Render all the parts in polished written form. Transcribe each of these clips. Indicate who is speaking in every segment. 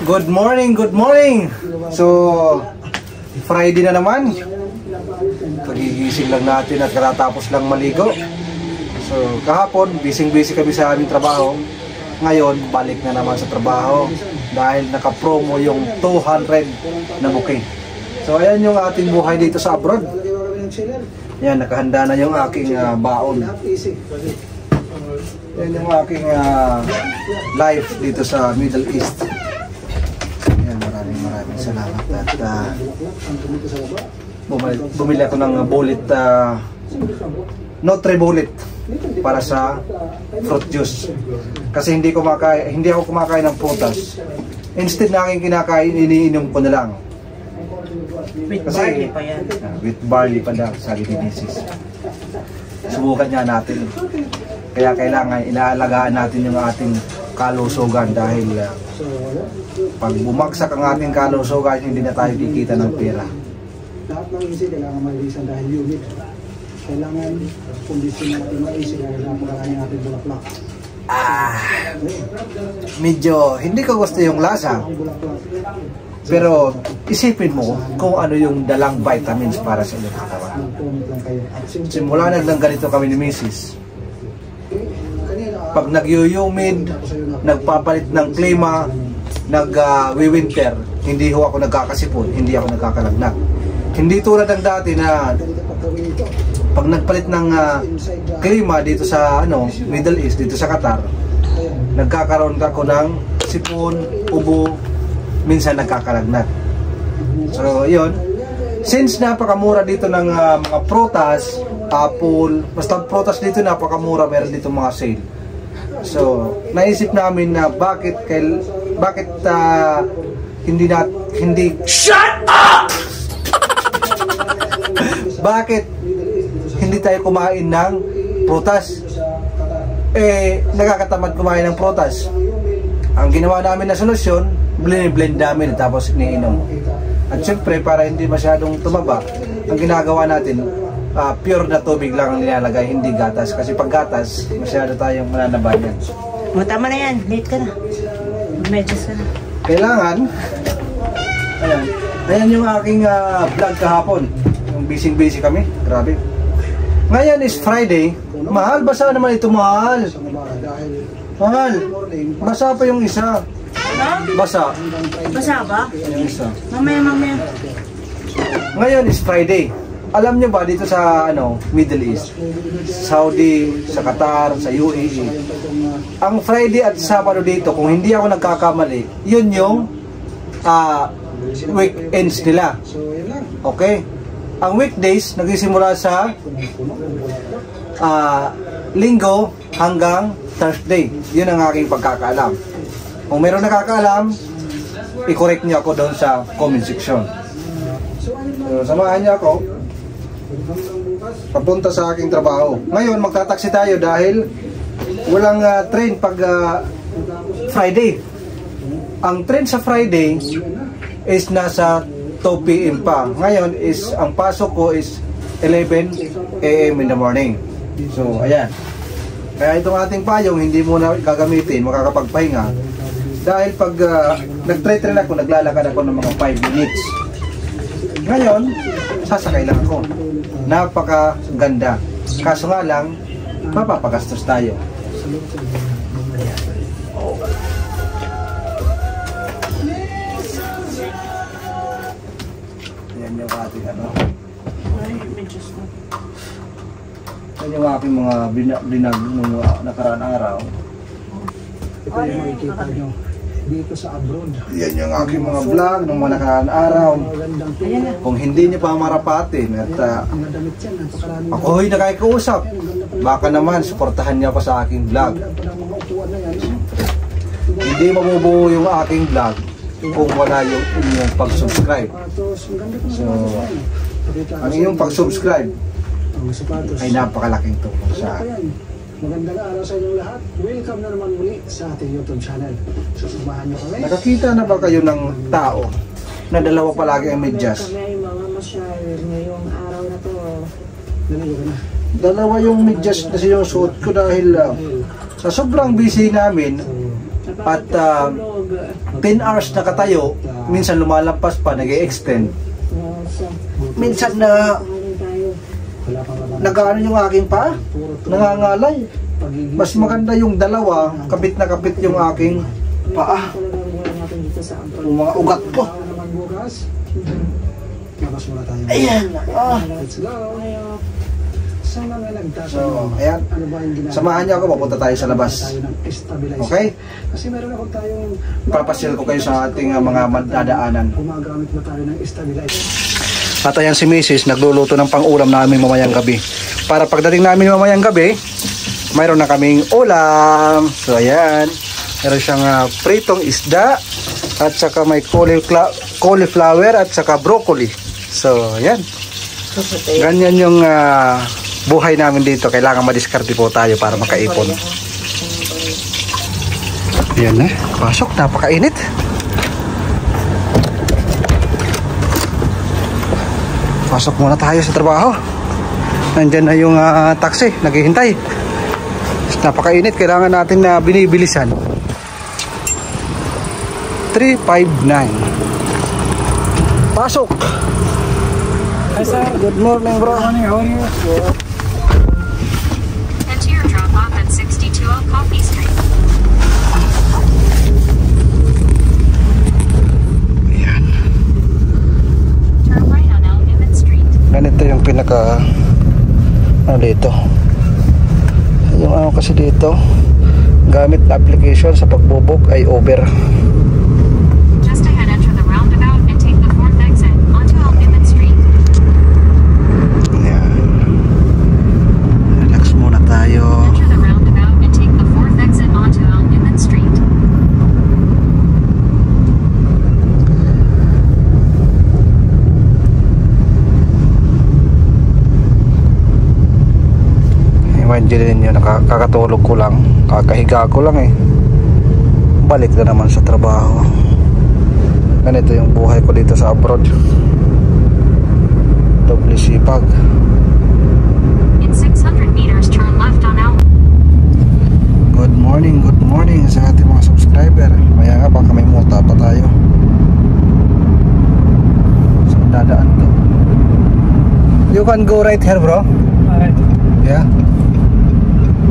Speaker 1: Good morning, good morning. So, Friday na naman. Pagigising lang natin at karatapos lang maligo. So, kahapon, busy kami sa aming trabaho. Ngayon, balik na naman sa trabaho dahil naka-promo yung 200 na booking. So, ayan yung ating buhay dito sa abroad. Yan, nakahanda na yung aking baon. Yan yung aking life dito sa Middle East. Yan, maraming salamat. At bumili ako ng bullet, Notre bullet para sa fruit juice. Kasi hindi ako kumakain ng prutas. Instead na aking kinakain, iniinom ko na lang.
Speaker 2: With barley pa yan.
Speaker 1: With barley pa daw, sabi ni Mrs. Subukan nga natin. Kaya kailangan inaalagaan natin yung ating kalusugan dahil pag bumagsak ang ating kalusugan, hindi na tayo kikita ng pera.
Speaker 3: Lahat ng isip kailangan malisan dahil unit. Kailangan kondisyon natin maisip dahil napakarami natin bulaklak.
Speaker 1: Medyo hindi ko gusto yung lasa. Pero isipin mo kung ano yung dalang vitamins para sa iyong katawan. Simula nang ganito kami ni Mrs. Pag nagyuyumid, nagpapalit ng klima, nag-winter, hindi ho ako nagkakasipon, hindi ako nagkakalagnat. Hindi tulad ng dati na pag nagpalit ng klima dito sa Middle East, dito sa Qatar, nagkakaroon ako ng sipon, ubo, minsan nagkakalagnat. So, yun. Since napakamura dito ng mga prutas, apple, basta prutas dito napakamura, meron dito mga sale. So, naisip namin na bakit hindi shut up! Bakit hindi tayo kumain ng prutas? Nakakatamad kumain ng prutas. Ang ginawa namin na solusyon, blend namin tapos iniinom. At syempre, para hindi masyadong tumaba, ang ginagawa natin, pure na tubig lang ang nilalagay, hindi gatas. Kasi pag gatas, masyado tayong mananabayan.
Speaker 2: Tama na yan, late ka na. Medyas ka na.
Speaker 1: Kailangan, ayan yung aking vlog kahapon. Yung busy kami, grabe. Ngayon is Friday. Mahal, basa naman ito, mahal. Mahal, basa pa yung isa. Basa.
Speaker 2: Basa ba?
Speaker 1: Yung isa.
Speaker 2: Mamaya.
Speaker 1: Ngayon is Friday. Alam nyo ba dito sa Middle East, Saudi, sa Qatar, sa UAE, ang Friday at Sabado dito, kung hindi ako nagkakamali, yun yung weekends nila. Okay? Ang weekdays nagsisimula sa Linggo hanggang Thursday. Yun ang aking pagkakaalam. Kung meron nakakaalam, i-correct niyo ako doon sa comment section. So, samahan niyo ako papunta sa aking trabaho. Ngayon, magtataksi tayo dahil walang train pag Friday. Ang train sa Friday is nasa 2 PM pa. Ngayon is ang pasok ko is 11 AM in the morning. So, ayan. Kaya itong ating payong hindi muna gagamitin, makakapagpahinga. Dahil pag nag-train ako, naglalakad ako ng mga 5 minutes. Ngayon, sasakay lang ako. Napakaganda. Kaso nga lang, mapapagastos tayo. Ayan yung ating
Speaker 2: Medyas ko.
Speaker 1: Ayan yung aking mga binag nung nakaraan araw.
Speaker 3: Ito yung makikita nyo dito sa abroad.
Speaker 1: Yan yung aking mga vlog ng mga nakaraan araw. Kung hindi niyo pa marapatin at ako'y nakakausap, baka naman suportahan niyo ako sa aking vlog. Hindi mabubuo yung aking vlog kung wala yung inyong pag-subscribe. So, ang inyong pag-subscribe ay napakalaking tulong sa akin.
Speaker 3: Magandang araw sa inyong lahat. Welcome na naman muli sa ating YouTube channel. Susubahan nyo kami.
Speaker 1: Nakakita na ba kayo ng tao na dalawa palagi ang medyas?
Speaker 2: Kami ay mga masyal ngayong araw na to.
Speaker 3: Naligo ka na.
Speaker 1: Dalawa yung medyas kasi yung suot ko dahil sa sobrang busy namin, At 10 hours na katayo, minsan lumalampas pa, nag-extend. Minsan na nag-ano yung aking paa, nangangalay. Mas maganda yung dalawa, kabit na kabit yung aking paa. Yung mga ugat ko. Ayan.
Speaker 3: Let's go. Sa mga nagtatanong,
Speaker 1: So, ayan.
Speaker 3: ano ba yung ginagawa?
Speaker 1: Samahan niyo ako, papunta tayo sa labas.
Speaker 3: Tayo ng stabilizer.
Speaker 1: Okay?
Speaker 3: Kasi meron ako tayong
Speaker 1: Papasyal ko kayo sa ating mga madadaanan.
Speaker 3: gumagamit na tayo ng stabilizer.
Speaker 1: At ayan si Mrs. nagluluto ng pang-ulam namin mamayang gabi. Para pagdating namin mamayang gabi, mayroon na kaming ulam. So ayan, meron siyang pritong isda at saka may cauliflower at saka broccoli. So ayan, ganyan yung buhay namin dito. Kailangan madiskarte po tayo para makaipon. Ayan na, pasok, napakainit. Pasok muna tayo sa trabaho. Nandyan na yung taxi, naghihintay. Napakainit, kailangan natin na binibilisan. 359. Pasok.
Speaker 3: Hi sir.
Speaker 1: Good morning, bro.
Speaker 3: How are you?
Speaker 4: Enter your drop off at 62 Coffee Street.
Speaker 1: Ayan.
Speaker 4: Turn right on Al Niven Street.
Speaker 1: Ganito yung pinaka dito. Yung kasi dito gamit na application sa pagbubok ay Uber.
Speaker 4: Just ahead, enter the roundabout and take the fourth exit onto Al Niven Street.
Speaker 1: Ayan. Relax muna tayo.
Speaker 4: Enter the roundabout and take the fourth exit onto Al Niven Street.
Speaker 1: Imagine nyo, nakakatulog ko lang, kakahiga ko lang balik na naman sa trabaho. Ganito yung buhay ko dito sa abroad, doble sipag.
Speaker 4: In 600 meters, turn left on Al.
Speaker 1: Good morning sa ating mga subscriber. Maya nga baka may multa pa tayo. So dadaan to. You can go right here, bro.
Speaker 3: Alright.
Speaker 1: Yeah,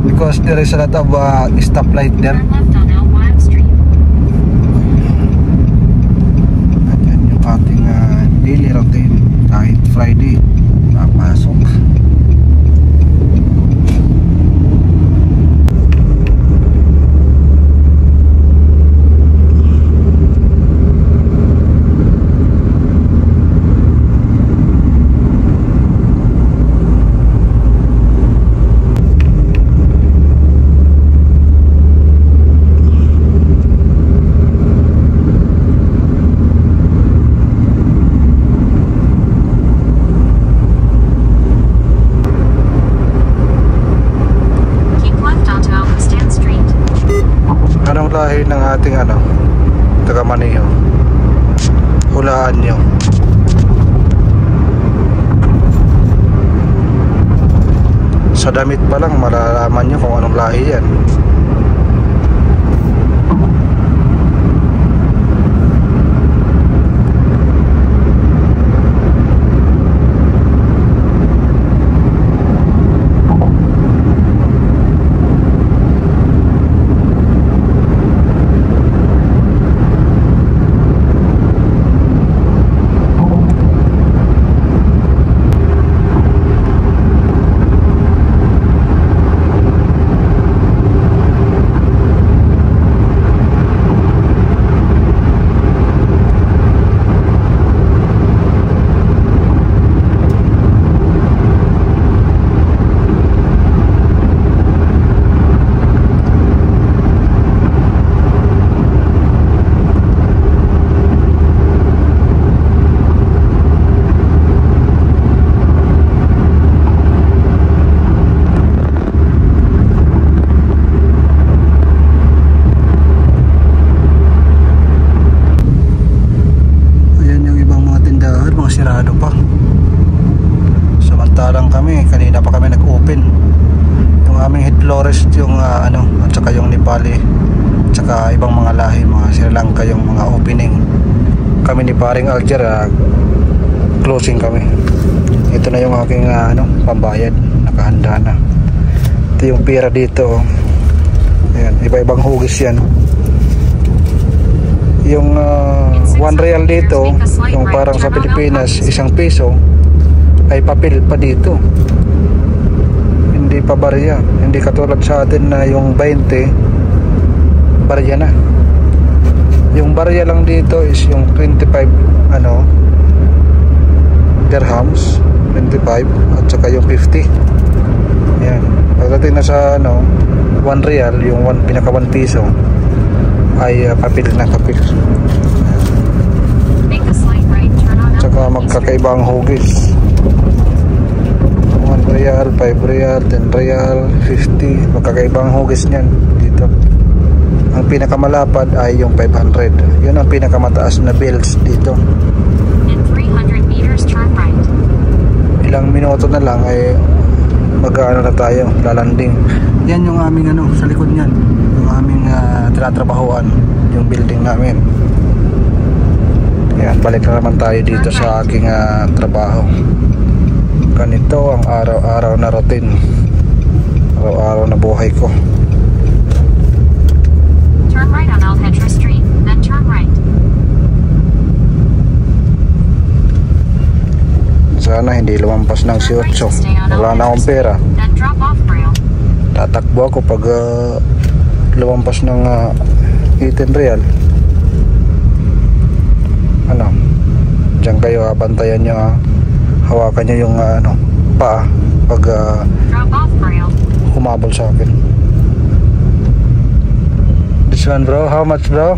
Speaker 1: because there is a lot of stoplight there.
Speaker 4: Turn left on Al Wang Street.
Speaker 1: Ayan yung ating daily routine. Kahit Friday, napasok. Lahi ng ating taga Maniho. Hulaan nyo. Sa damit pa lang malalaman nyo kung anong lahi yan. lahi, mga Sri Lanka yung mga opening. Kami ni paring Alger, closing kami. Ito na yung aking pambayad, nakahanda na. Ito yung pera dito. Ayan, iba-ibang hugis yan. Yung 1 real dito, yung parang sa Pilipinas 1 piso, ay papel pa dito, hindi pa barya. Hindi katulad sa atin na yung 20 barya na. Yung barya lang dito is yung 25 dirhams, 25 at saka yung 50. Yan, pagdating na sa 1 real, yung pinaka 1 piso ay papel na papel. Tsaka magkakaiba ang hugis. 1 real, 5 real, 10 real, 50, magkakaiba ang hugis niyan dito. Ang pinakamalapad ay yung 500. Yun ang pinakamataas na bills dito.
Speaker 4: In 300 meters, turn right.
Speaker 1: Ilang minuto na lang ay mag-ano na tayo, lalanding. Yan yung aming sa likod niyan, yung aming tinatrabahoan, yung building namin. Yan, balik na naman tayo dito sa aking trabaho. Ganito ang araw-araw na routine, araw-araw na buhay ko.
Speaker 4: Turn right on Alpetra Street, then turn right.
Speaker 1: Sana hindi lumampas ng 18. Wala na akong pera.
Speaker 4: Then drop off rail.
Speaker 1: Tatakbo ako pag lumampas ng 18 real. Diyan kayo, bantayan nyo, hawakan nyo yung paa pag
Speaker 4: Drop off rail.
Speaker 1: humabol sa akin. This one, bro, how much, bro?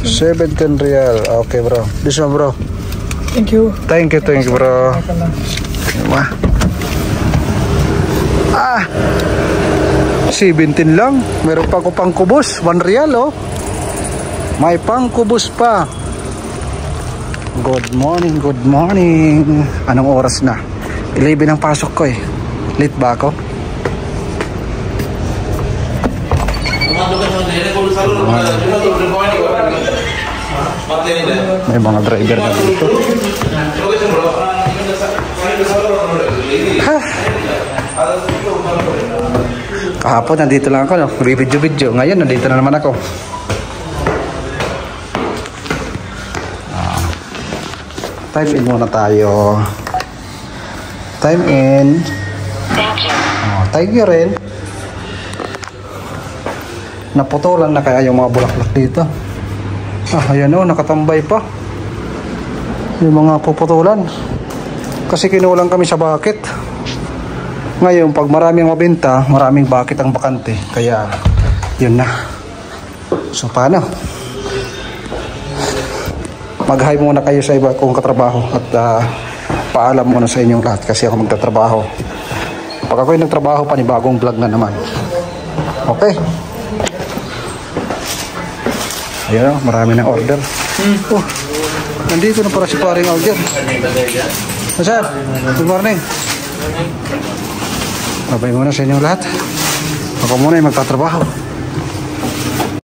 Speaker 1: 17 real. Okay, bro. This one, bro.
Speaker 3: Thank you.
Speaker 1: Thank you, bro. Wah. 17 lang. Meron pa ako pang kubos. 1 real, oh. May pang kubos pa. Good morning, good morning. Anong oras na? 11 ang pasok ko eh. Late ba ako? May mga driver na dito. Kahapon nandito lang ako, video. Ngayon nandito na naman ako. Time in muna tayo. Time in. Thank you rin. Naputulan na kaya yung mga bulaklak dito. Ayan o, nakatambay pa yung mga puputulan kasi kinulang kami sa bucket. Ngayon pag maraming mabenta, maraming bucket ang bakante, kaya yun na. So paano? Mag-hi muna kayo sa iba kong katrabaho at paalam muna sa inyong lahat kasi ako magtatrabaho. Pag ako'y nagtrabaho, panibagong vlog na naman. Okay? Ayan o, marami ng order. Nandito na para si paring Alger. Sir, good morning. Babay muna sa inyong lahat. Ako muna ay magtatrabaho.